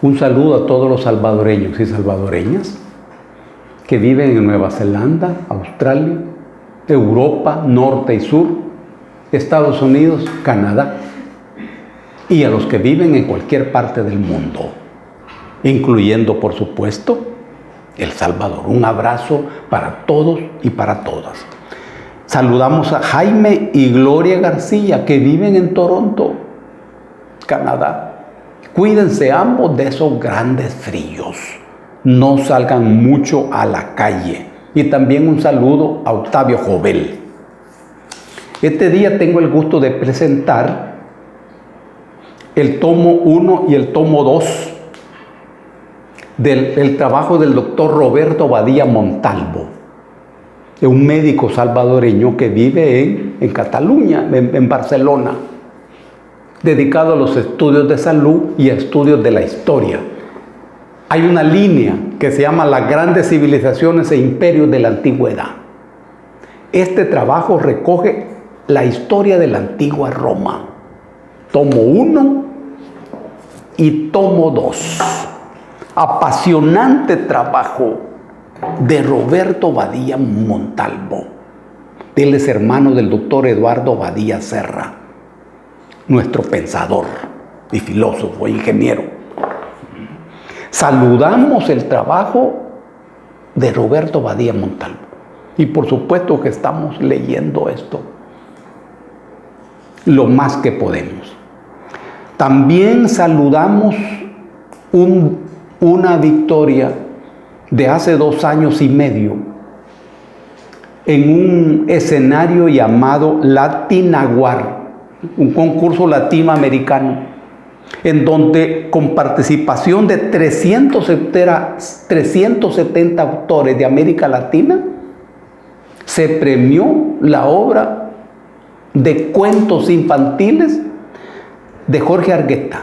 Un saludo a todos los salvadoreños y salvadoreñas que viven en Nueva Zelanda, Australia, Europa, Norte y Sur, Estados Unidos, Canadá, y a los que viven en cualquier parte del mundo, incluyendo, por supuesto, El Salvador. Un abrazo para todos y para todas. Saludamos a Jaime y Gloria García, que viven en Toronto, Canadá. Cuídense ambos de esos grandes fríos. No salgan mucho a la calle. Y también un saludo a Octavio Jovel. Este día tengo el gusto de presentar el tomo 1 y el tomo 2 del trabajo del doctor Roberto Badía Montalvo, un médico salvadoreño que vive en Cataluña, en Barcelona, dedicado a los estudios de salud y a estudios de la historia. Hay una línea que se llama Las grandes civilizaciones e imperios de la antigüedad. Este trabajo recoge la historia de la antigua Roma, tomo 1 y tomo 2. Apasionante trabajo de Roberto Badía Montalvo. Él es hermano del doctor Eduardo Badía Serra, nuestro pensador y filósofo e ingeniero. Saludamos el trabajo de Roberto Badía Montalvo y por supuesto que estamos leyendo esto lo más que podemos. También saludamos una victoria de hace 2 años y medio en un escenario llamado Latinaguar, un concurso latinoamericano, en donde con participación de 370 autores de América Latina, se premió la obra de cuentos infantiles de Jorge Argueta.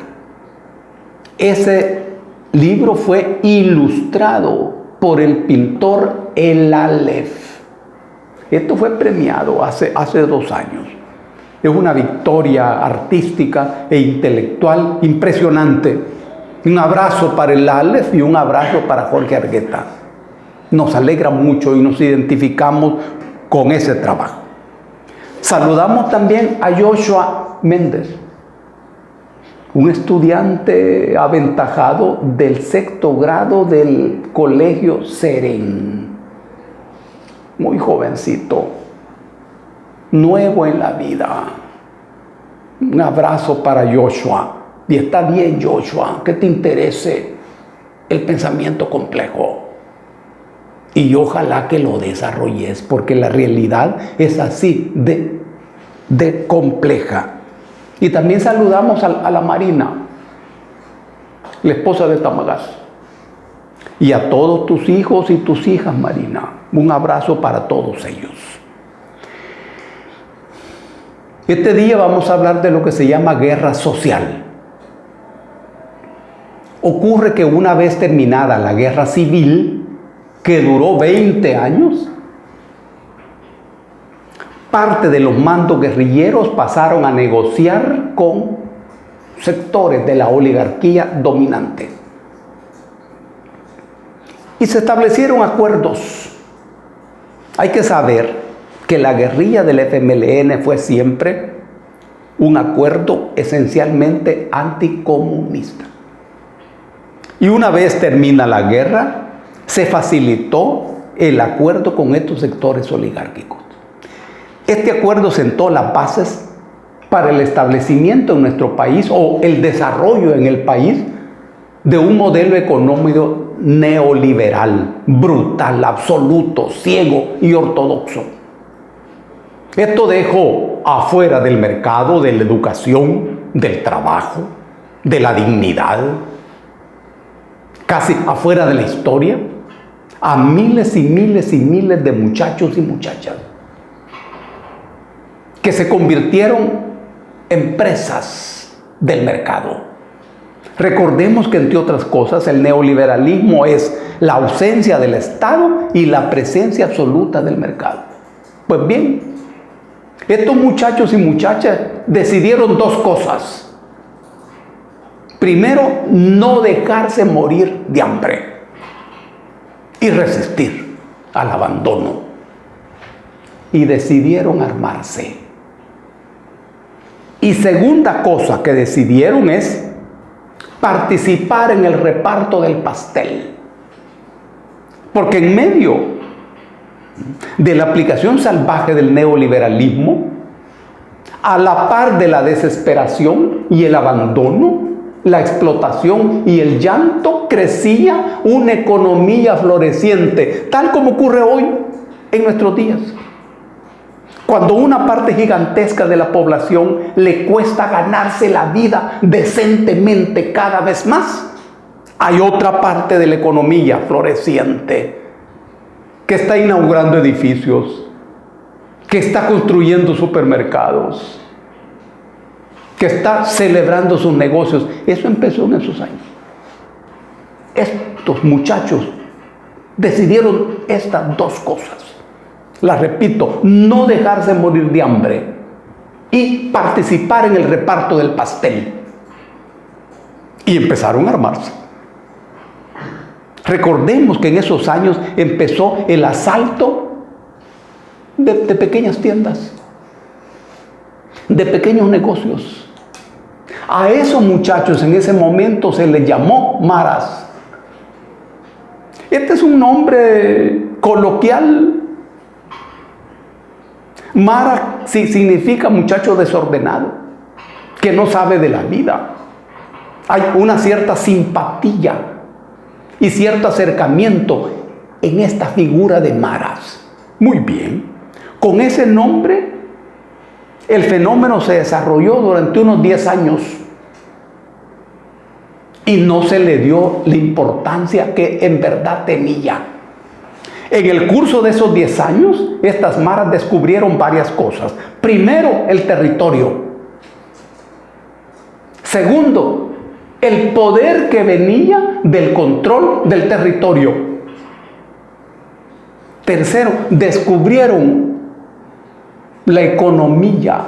Ese libro fue ilustrado por el pintor El Aleph. Esto fue premiado hace 2 años. Es una victoria artística e intelectual impresionante. Un abrazo para El Aleph y un abrazo para Jorge Argueta. Nos alegra mucho y nos identificamos con ese trabajo. Saludamos también a Joshua Méndez, un estudiante aventajado del 6º grado del Colegio Serén. Muy jovencito, nuevo en la vida. Un abrazo para Joshua. Y está bien, Joshua, que te interese el pensamiento complejo. Y ojalá que lo desarrolles, porque la realidad es así de compleja. Y también saludamos a la Marina, la esposa de Tamagás. Y a todos tus hijos y tus hijas, Marina. Un abrazo para todos ellos. Este día vamos a hablar de lo que se llama guerra social. Ocurre que una vez terminada la guerra civil, que duró 20 años, parte de los mandos guerrilleros pasaron a negociar con sectores de la oligarquía dominante. Y se establecieron acuerdos. Hay que saber que la guerrilla del FMLN fue siempre un acuerdo esencialmente anticomunista. Y una vez termina la guerra, se facilitó el acuerdo con estos sectores oligárquicos. Este acuerdo sentó las bases para el establecimiento en nuestro país o el desarrollo en el país de un modelo económico neoliberal, brutal, absoluto, ciego y ortodoxo. Esto dejó afuera del mercado, de la educación, del trabajo, de la dignidad, casi afuera de la historia, a miles y miles y miles de muchachos y muchachas que se convirtieron en presas del mercado. Recordemos que, entre otras cosas, el neoliberalismo es la ausencia del Estado y la presencia absoluta del mercado. Pues bien, estos muchachos y muchachas decidieron 2 cosas. Primero, no dejarse morir de hambre y resistir al abandono. Y decidieron armarse. Y segunda cosa que decidieron es participar en el reparto del pastel. Porque en medio de la aplicación salvaje del neoliberalismo, a la par de la desesperación y el abandono, la explotación y el llanto, crecía una economía floreciente, tal como ocurre hoy en nuestros días. Cuando una parte gigantesca de la población le cuesta ganarse la vida decentemente cada vez más, hay otra parte de la economía floreciente que está inaugurando edificios, que está construyendo supermercados, que está celebrando sus negocios. Eso empezó en esos años. Estos muchachos decidieron estas dos cosas. Las repito, no dejarse morir de hambre y participar en el reparto del pastel. Y empezaron a armarse. Recordemos que en esos años empezó el asalto de pequeñas tiendas, de pequeños negocios. A esos muchachos en ese momento se les llamó maras. Este es un nombre coloquial. Mara significa muchacho desordenado, que no sabe de la vida. Hay una cierta simpatía y cierto acercamiento en esta figura de maras. Muy bien. Con ese nombre, el fenómeno se desarrolló durante unos 10 años y no se le dio la importancia que en verdad tenía. En el curso de esos 10 años, estas maras descubrieron varias cosas. Primero, el territorio. Segundo, el poder que venía del control del territorio. Tercero, descubrieron la economía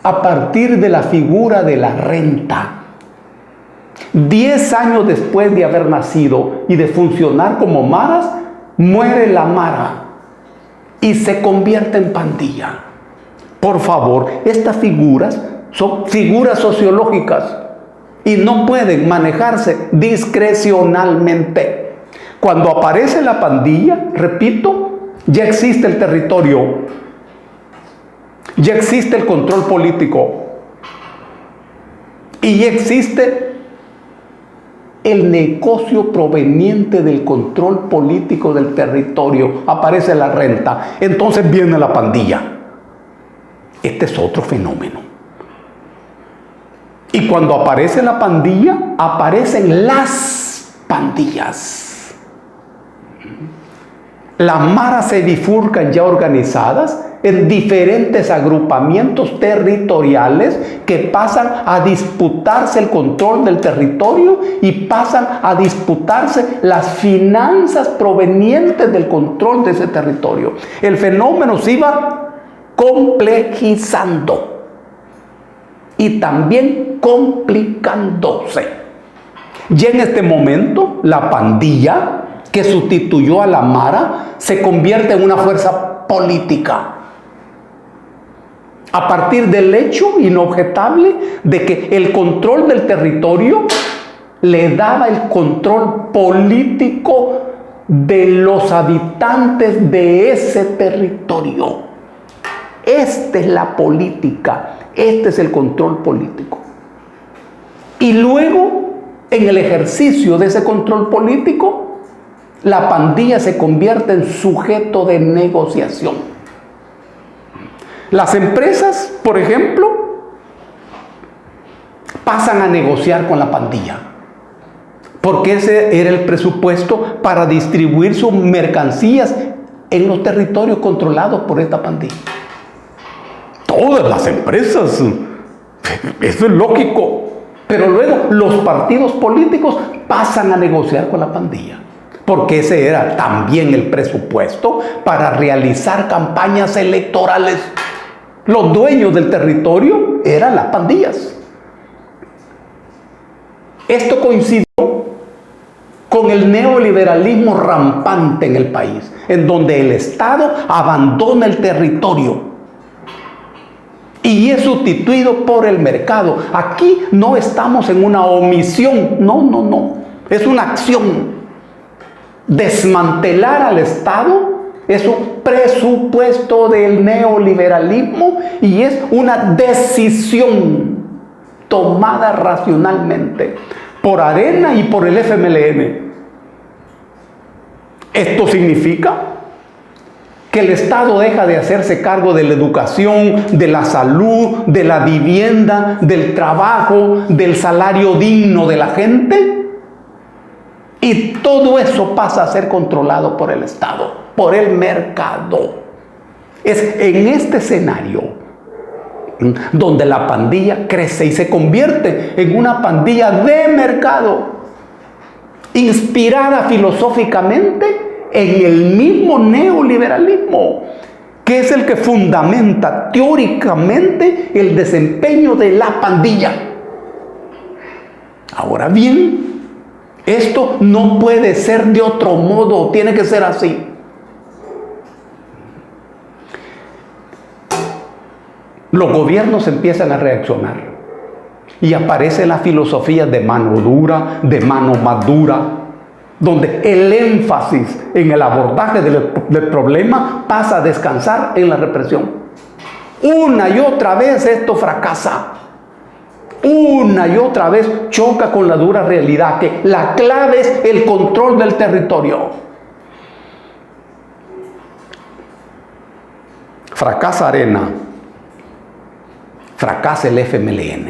a partir de la figura de la renta. 10 años después de haber nacido y de funcionar como maras, muere la mara y se convierte en pandilla. Por favor, estas figuras son figuras sociológicas y no pueden manejarse discrecionalmente. Cuando aparece la pandilla, repito, ya existe el territorio, ya existe el control político y ya existe el negocio proveniente del control político del territorio. Aparece la renta, entonces viene la pandilla. Este es otro fenómeno. Y cuando aparece la pandilla, aparecen las pandillas. Las maras se bifurcan ya organizadas en diferentes agrupamientos territoriales que pasan a disputarse el control del territorio y pasan a disputarse las finanzas provenientes del control de ese territorio. El fenómeno se iba complejizando y también complicándose. Ya en este momento, la pandilla que sustituyó a la mara se convierte en una fuerza política. A partir del hecho inobjetable de que el control del territorio le daba el control político de los habitantes de ese territorio. Esta es la política, este es el control político. Y luego, en el ejercicio de ese control político, la pandilla se convierte en sujeto de negociación. Las empresas, por ejemplo, pasan a negociar con la pandilla, porque ese era el presupuesto para distribuir sus mercancías en los territorios controlados por esta pandilla. Todas las empresas, eso es lógico, pero luego los partidos políticos pasan a negociar con la pandilla, porque ese era también el presupuesto para realizar campañas electorales. Los dueños del territorio eran las pandillas. Esto coincidió con el neoliberalismo rampante en el país, en donde el Estado abandona el territorio y es sustituido por el mercado. Aquí no estamos en una omisión, no. Es una acción. Desmantelar al Estado es un presupuesto del neoliberalismo y es una decisión tomada racionalmente por Arena y por el FMLN. Esto significa que el Estado deja de hacerse cargo de la educación, de la salud, de la vivienda, del trabajo, del salario digno de la gente. Y todo eso pasa a ser controlado por el Estado, por el mercado. Es en este escenario donde la pandilla crece y se convierte en una pandilla de mercado, inspirada filosóficamente en el mismo neoliberalismo, que es el que fundamenta teóricamente el desempeño de la pandilla. Ahora bien, esto no puede ser de otro modo, tiene que ser así. Los gobiernos empiezan a reaccionar y aparecen las filosofías de mano dura, de mano más dura, donde el énfasis en el abordaje del problema pasa a descansar en la represión. Una y otra vez esto fracasa. Una y otra vez choca con la dura realidad que la clave es el control del territorio. Fracasa Arena, fracasa el FMLN,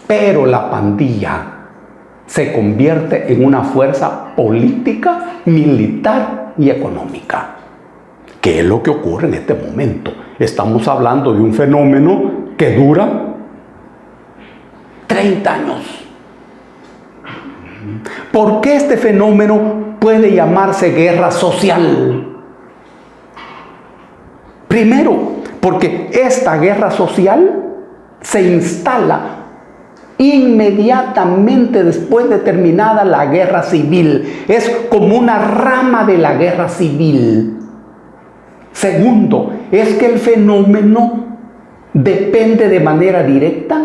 pero la pandilla se convierte en una fuerza política, militar y económica. ¿Qué es lo que ocurre en este momento? Estamos hablando de un fenómeno que dura 30 años. ¿Por qué este fenómeno puede llamarse guerra social? Primero, porque esta guerra social se instala inmediatamente después de terminada la guerra civil. Es como una rama de la guerra civil. Segundo, es que el fenómeno depende de manera directa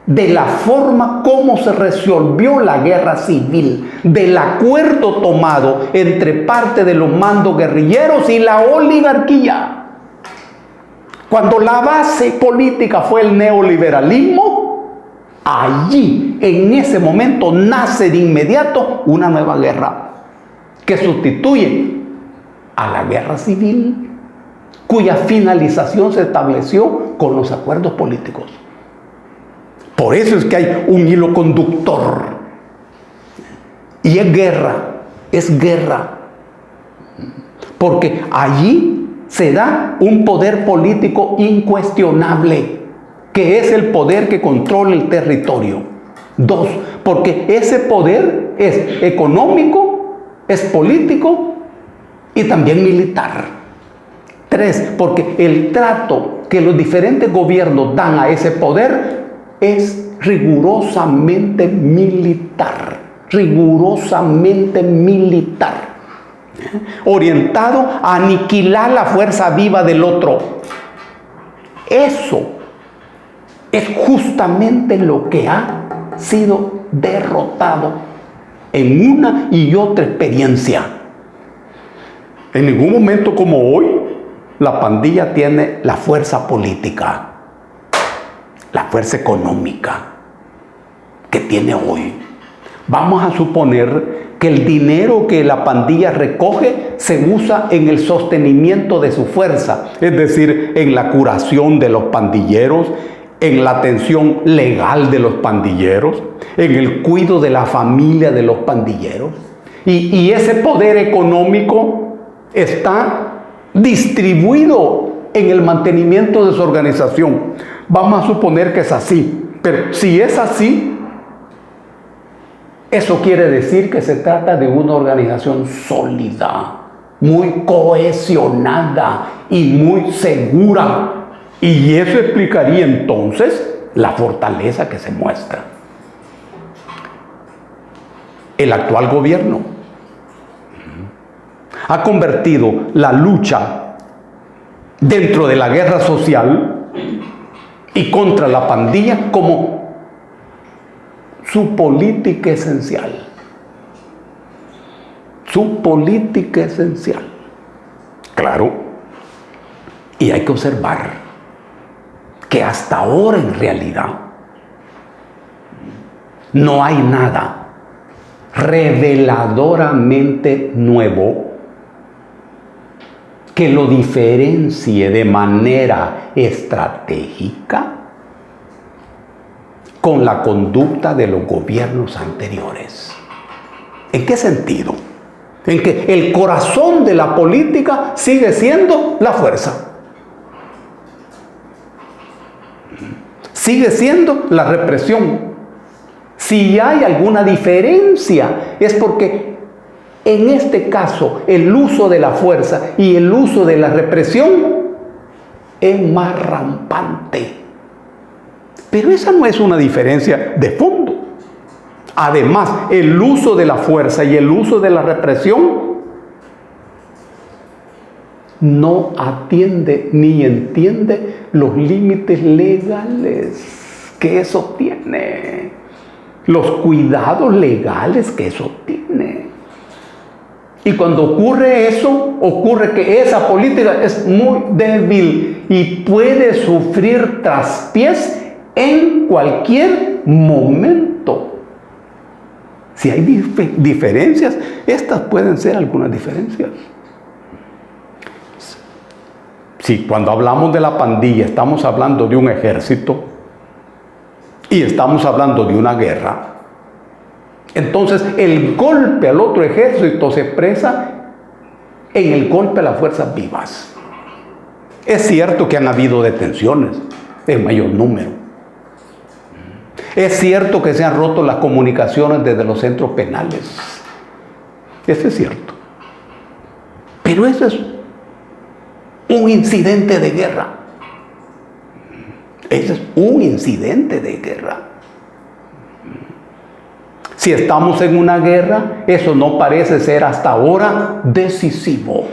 de la forma como se resolvió la guerra civil, del acuerdo tomado entre parte de los mandos guerrilleros y la oligarquía. Cuando la base política fue el neoliberalismo, allí, en ese momento, nace de inmediato una nueva guerra que sustituye a la guerra civil, cuya finalización se estableció con los acuerdos políticos. Por eso es que hay un hilo conductor. Y es guerra. Porque allí se da un poder político incuestionable, que es el poder que controla el territorio. Dos, porque ese poder es económico, es político y también militar. Tres, porque el trato que los diferentes gobiernos dan a ese poder es rigurosamente militar, orientado a aniquilar la fuerza viva del otro. Eso es justamente lo que ha sido derrotado en una y otra experiencia. En ningún momento como hoy, la pandilla tiene la fuerza política, la fuerza económica que tiene hoy. Vamos a suponer que el dinero que la pandilla recoge se usa en el sostenimiento de su fuerza, es decir, en la curación de los pandilleros, en la atención legal de los pandilleros, en el cuidado de la familia de los pandilleros. Y ese poder económico está distribuido en el mantenimiento de su organización. Vamos a suponer que es así, pero si es así, eso quiere decir que se trata de una organización sólida, muy cohesionada y muy segura. Y eso explicaría entonces la fortaleza que se muestra. el actual gobierno ha convertido la lucha dentro de la guerra social y contra la pandilla como su política esencial. Su política esencial. Claro. Y hay que observar que hasta ahora en realidad no hay nada reveladoramente nuevo que lo diferencie de manera estratégica con la conducta de los gobiernos anteriores. ¿En qué sentido? En que el corazón de la política sigue siendo la fuerza. Sigue siendo la represión. Si hay alguna diferencia, es porque en este caso el uso de la fuerza y el uso de la represión es más rampante. Pero esa no es una diferencia de fondo. Además, el uso de la fuerza y el uso de la represión no atiende ni entiende los límites legales que eso tiene, los cuidados legales que eso tiene. Y cuando ocurre eso, ocurre que esa política es muy débil y puede sufrir traspiés en cualquier momento. Si hay diferencias, estas pueden ser algunas diferencias. Si cuando hablamos de la pandilla estamos hablando de un ejército y estamos hablando de una guerra, entonces el golpe al otro ejército se expresa en el golpe a las fuerzas vivas. Es cierto que han habido detenciones en mayor número. Es cierto que se han roto las comunicaciones desde los centros penales. Eso es cierto. Pero eso es un incidente de guerra. Ese es un incidente de guerra. Si estamos en una guerra, eso no parece ser hasta ahora decisivo.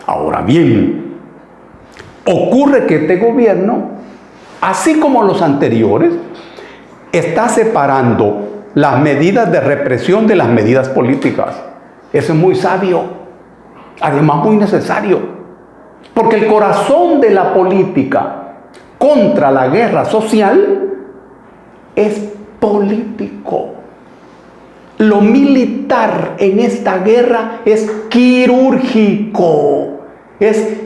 Ahora bien, ocurre que este gobierno, así como los anteriores, está separando las medidas de represión de las medidas políticas. Eso es muy sabio, además muy necesario, porque el corazón de la política contra la guerra social es político. Lo militar en esta guerra es quirúrgico, es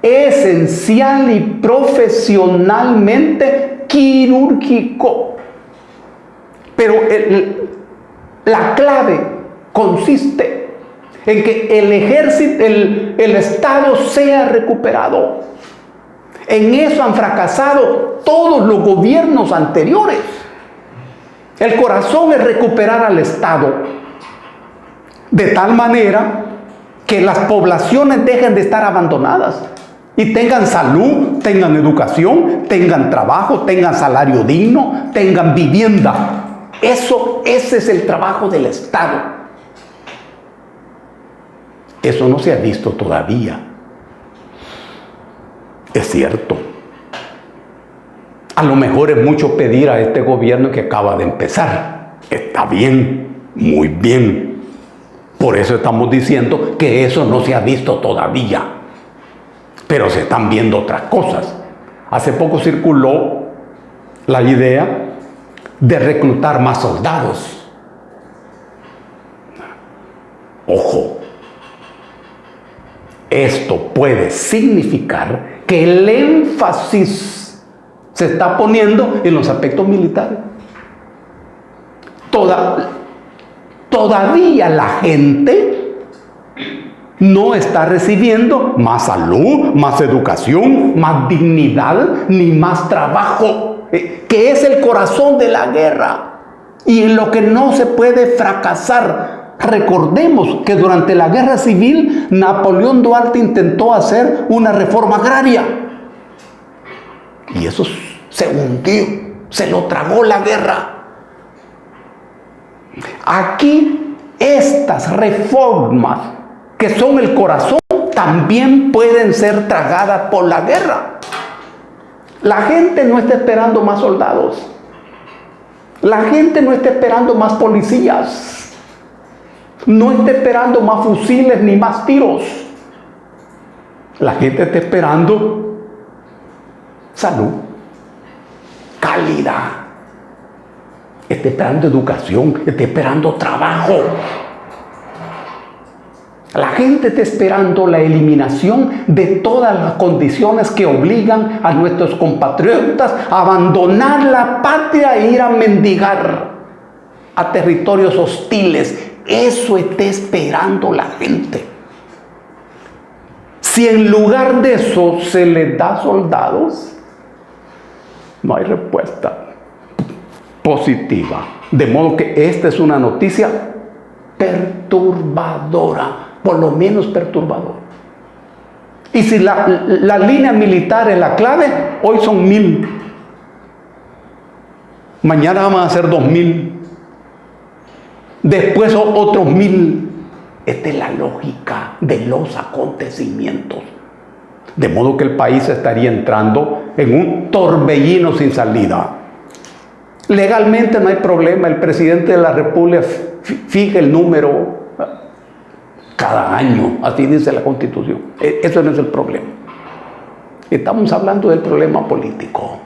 esencial y profesionalmente quirúrgico. Pero la clave consiste en que el ejército, el Estado sea recuperado. En eso han fracasado todos los gobiernos anteriores. El corazón es recuperar al Estado de tal manera que las poblaciones dejen de estar abandonadas y tengan salud, tengan educación, tengan trabajo, tengan salario digno, tengan vivienda. Ese es el trabajo del Estado. Eso no se ha visto todavía. Es cierto. A lo mejor es mucho pedir a este gobierno que acaba de empezar. Está bien, muy bien. Por eso estamos diciendo que eso no se ha visto todavía. Pero se están viendo otras cosas. Hace poco circuló la idea de reclutar más soldados. Ojo, esto puede significar que el énfasis se está poniendo en los aspectos militares. Todavía la gente no está recibiendo más salud, más educación, más dignidad, ni más trabajo, que es el corazón de la guerra y en lo que no se puede fracasar. Recordemos que durante la guerra civil Napoleón Duarte intentó hacer una reforma agraria y eso se hundió, se lo tragó la guerra. Aquí estas reformas que son el corazón también pueden ser tragadas por la guerra. La gente no está esperando más soldados. La gente no está esperando más policías. No está esperando más fusiles ni más tiros. La gente está esperando salud, calidad. Está esperando educación, está esperando trabajo. La gente está esperando la eliminación de todas las condiciones que obligan a nuestros compatriotas a abandonar la patria e ir a mendigar a territorios hostiles. Eso está esperando la gente. Si en lugar de eso se les da soldados, no hay respuesta positiva. De modo que esta es una noticia perturbadora. Por lo menos perturbador. Y si la línea militar es la clave, hoy son 1000. Mañana van a ser 2000. Después otros 1000. Esta es la lógica de los acontecimientos. De modo que el país estaría entrando en un torbellino sin salida. Legalmente no hay problema. El presidente de la República fija el número cada año, así dice la Constitución. Eso no es el problema. Estamos hablando del problema político.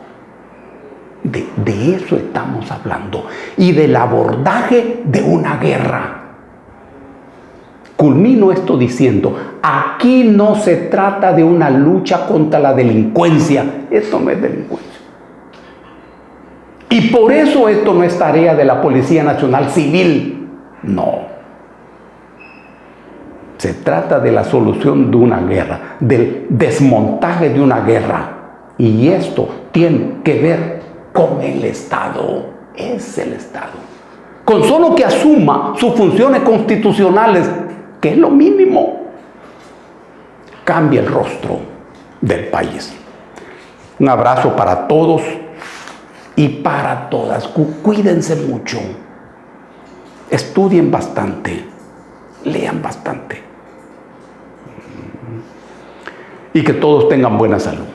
De eso estamos hablando. Y del abordaje de una guerra. Culmino esto diciendo, aquí no se trata de una lucha contra la delincuencia. Esto no es delincuencia. Y por eso esto no es tarea de la Policía Nacional Civil. No. Se trata de la solución de una guerra, del desmontaje de una guerra. Y esto tiene que ver con el Estado. Es el Estado. Con solo que asuma sus funciones constitucionales, que es lo mínimo, cambia el rostro del país. Un abrazo para todos y para todas. Cuídense mucho. Estudien bastante. Lean bastante. Y que todos tengan buena salud.